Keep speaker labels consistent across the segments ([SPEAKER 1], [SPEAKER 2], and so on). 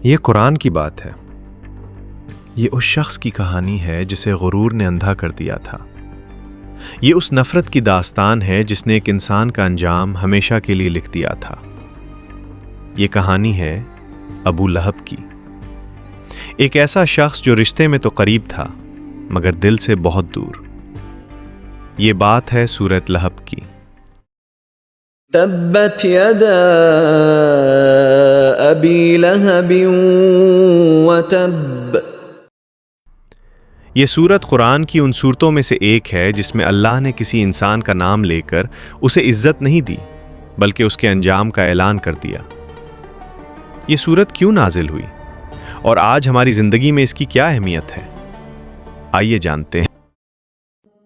[SPEAKER 1] یہ قرآن کی بات ہے۔ یہ اس شخص کی کہانی ہے جسے غرور نے اندھا کر دیا تھا۔ یہ اس نفرت کی داستان ہے جس نے ایک انسان کا انجام ہمیشہ کے لیے لکھ دیا تھا۔ یہ کہانی ہے ابو لہب کی، ایک ایسا شخص جو رشتے میں تو قریب تھا مگر دل سے بہت دور۔ یہ بات ہے سورۃ لہب کی۔
[SPEAKER 2] تبت یدا ابی لہب وتب۔
[SPEAKER 1] یہ سورت قرآن کی ان صورتوں میں سے ایک ہے جس میں اللہ نے کسی انسان کا نام لے کر اسے عزت نہیں دی بلکہ اس کے انجام کا اعلان کر دیا۔ یہ سورت کیوں نازل ہوئی اور آج ہماری زندگی میں اس کی کیا اہمیت ہے؟ آئیے جانتے ہیں۔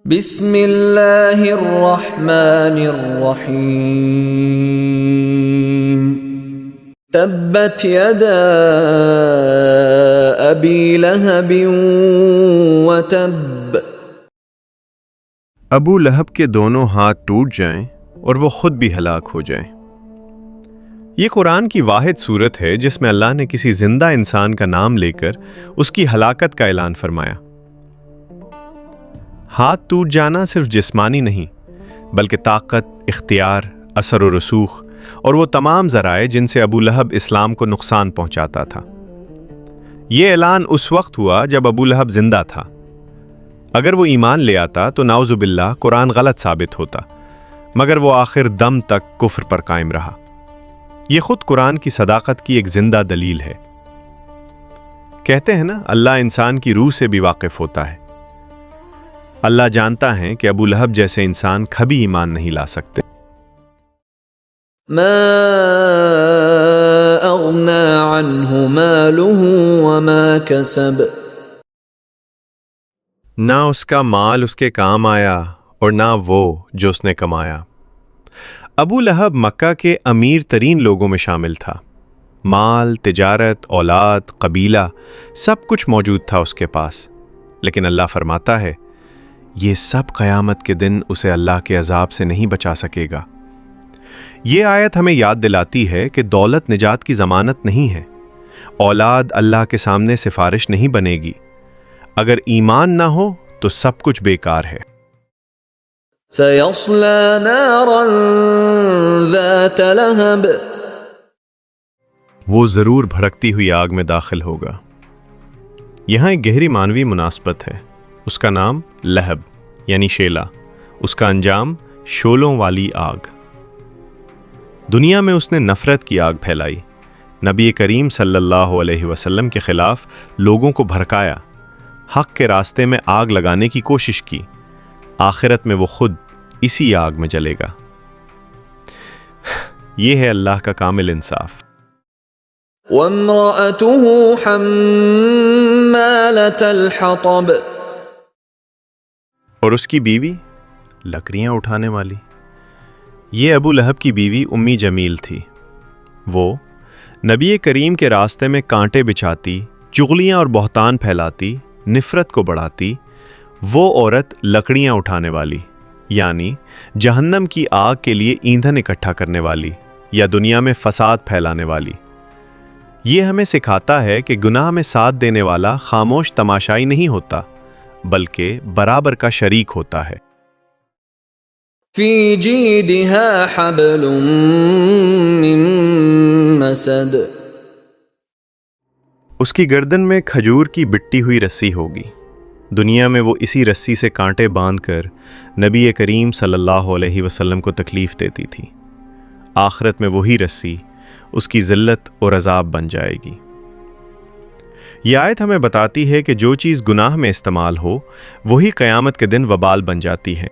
[SPEAKER 2] بسم اللہ الرحمن الرحیم۔ تبت یدا ابی لہب وتب۔
[SPEAKER 1] ابو لہب کے دونوں ہاتھ ٹوٹ جائیں اور وہ خود بھی ہلاک ہو جائیں۔ یہ قرآن کی واحد صورت ہے جس میں اللہ نے کسی زندہ انسان کا نام لے کر اس کی ہلاکت کا اعلان فرمایا۔ ہاتھ ٹوٹ جانا صرف جسمانی نہیں بلکہ طاقت، اختیار، اثر و رسوخ اور وہ تمام ذرائع جن سے ابو لہب اسلام کو نقصان پہنچاتا تھا۔ یہ اعلان اس وقت ہوا جب ابو لہب زندہ تھا۔ اگر وہ ایمان لے آتا تو نعوذ باللہ قرآن غلط ثابت ہوتا، مگر وہ آخر دم تک کفر پر قائم رہا۔ یہ خود قرآن کی صداقت کی ایک زندہ دلیل ہے۔ کہتے ہیں نا، اللہ انسان کی روح سے بھی واقف ہوتا ہے۔ اللہ جانتا ہے کہ ابو لہب جیسے انسان کبھی ایمان نہیں لا سکتے۔
[SPEAKER 2] ما اغنى عنه ماله وما كسب۔
[SPEAKER 1] نہ اس کا مال اس کے کام آیا اور نہ وہ جو اس نے کمایا۔ ابو لہب مکہ کے امیر ترین لوگوں میں شامل تھا۔ مال، تجارت، اولاد، قبیلہ، سب کچھ موجود تھا اس کے پاس، لیکن اللہ فرماتا ہے یہ سب قیامت کے دن اسے اللہ کے عذاب سے نہیں بچا سکے گا۔ یہ آیت ہمیں یاد دلاتی ہے کہ دولت نجات کی ضمانت نہیں ہے، اولاد اللہ کے سامنے سفارش نہیں بنے گی، اگر ایمان نہ ہو تو سب کچھ بیکار ہے۔
[SPEAKER 2] سيصلى نارا ذات لهب۔
[SPEAKER 1] وہ ضرور بھڑکتی ہوئی آگ میں داخل ہوگا۔ یہاں ایک گہری معنوی مناسبت ہے۔ اس کا نام لہب یعنی شیلا، اس کا انجام شولوں والی آگ۔ دنیا میں اس نے نفرت کی آگ پھیلائی، نبی کریم صلی اللہ علیہ وسلم کے خلاف لوگوں کو بھڑکایا، حق کے راستے میں آگ لگانے کی کوشش کی۔ آخرت میں وہ خود اسی آگ میں جلے گا۔ یہ ہے اللہ کا کامل انصاف۔
[SPEAKER 2] وامرأته حمالة الحطب۔
[SPEAKER 1] اور اس کی بیوی لکڑیاں اٹھانے والی۔ یہ ابو لہب کی بیوی امی جمیل تھی۔ وہ نبی کریم کے راستے میں کانٹے بچھاتی، چغلیاں اور بہتان پھیلاتی، نفرت کو بڑھاتی، وہ عورت لکڑیاں اٹھانے والی، یعنی جہنم کی آگ کے لیے ایندھن اکٹھا کرنے والی یا دنیا میں فساد پھیلانے والی۔ یہ ہمیں سکھاتا ہے کہ گناہ میں ساتھ دینے والا خاموش تماشائی نہیں ہوتا بلکہ برابر کا شریک ہوتا ہے۔
[SPEAKER 2] فی جیدہا حبل من مسد۔
[SPEAKER 1] اس کی گردن میں کھجور کی بٹی ہوئی رسی ہوگی۔ دنیا میں وہ اسی رسی سے کانٹے باندھ کر نبی کریم صلی اللہ علیہ وسلم کو تکلیف دیتی تھی۔ آخرت میں وہی رسی اس کی ذلت اور عذاب بن جائے گی۔ یہ آیت ہمیں بتاتی ہے کہ جو چیز گناہ میں استعمال ہو وہی قیامت کے دن وبال بن جاتی ہے۔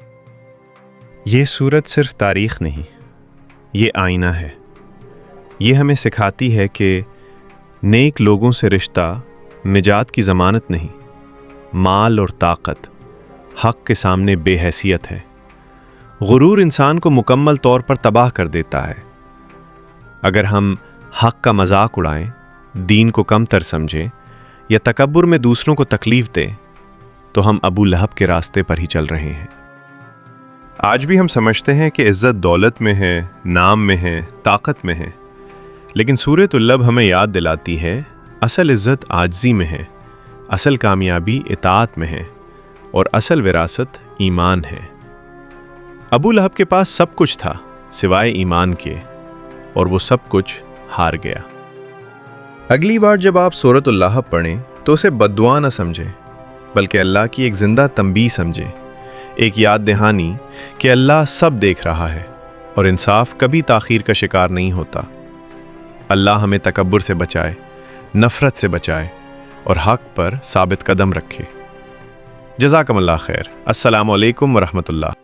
[SPEAKER 1] یہ سورت صرف تاریخ نہیں، یہ آئینہ ہے۔ یہ ہمیں سکھاتی ہے کہ نیک لوگوں سے رشتہ نجات کی ضمانت نہیں، مال اور طاقت حق کے سامنے بے حیثیت ہے۔ غرور انسان کو مکمل طور پر تباہ کر دیتا ہے۔ اگر ہم حق کا مذاق اڑائیں، دین کو کم تر سمجھیں یا تکبر میں دوسروں کو تکلیف دیں تو ہم ابو لہب کے راستے پر ہی چل رہے ہیں۔ آج بھی ہم سمجھتے ہیں کہ عزت دولت میں ہے، نام میں ہے، طاقت میں ہے، لیکن سورۃ اللہب ہمیں یاد دلاتی ہے اصل عزت عاجزی میں ہے، اصل کامیابی اطاعت میں ہے، اور اصل وراثت ایمان ہے۔ ابو لہب کے پاس سب کچھ تھا سوائے ایمان کے، اور وہ سب کچھ ہار گیا۔ اگلی بار جب آپ سورۃ اللہب پڑھیں تو اسے بددعا نہ سمجھیں، بلکہ اللہ کی ایک زندہ تنبیہ سمجھیں، ایک یاد دہانی کہ اللہ سب دیکھ رہا ہے اور انصاف کبھی تاخیر کا شکار نہیں ہوتا۔ اللہ ہمیں تکبر سے بچائے، نفرت سے بچائے اور حق پر ثابت قدم رکھے۔ جزاکم اللہ خیر۔ السلام علیکم ورحمۃ اللہ۔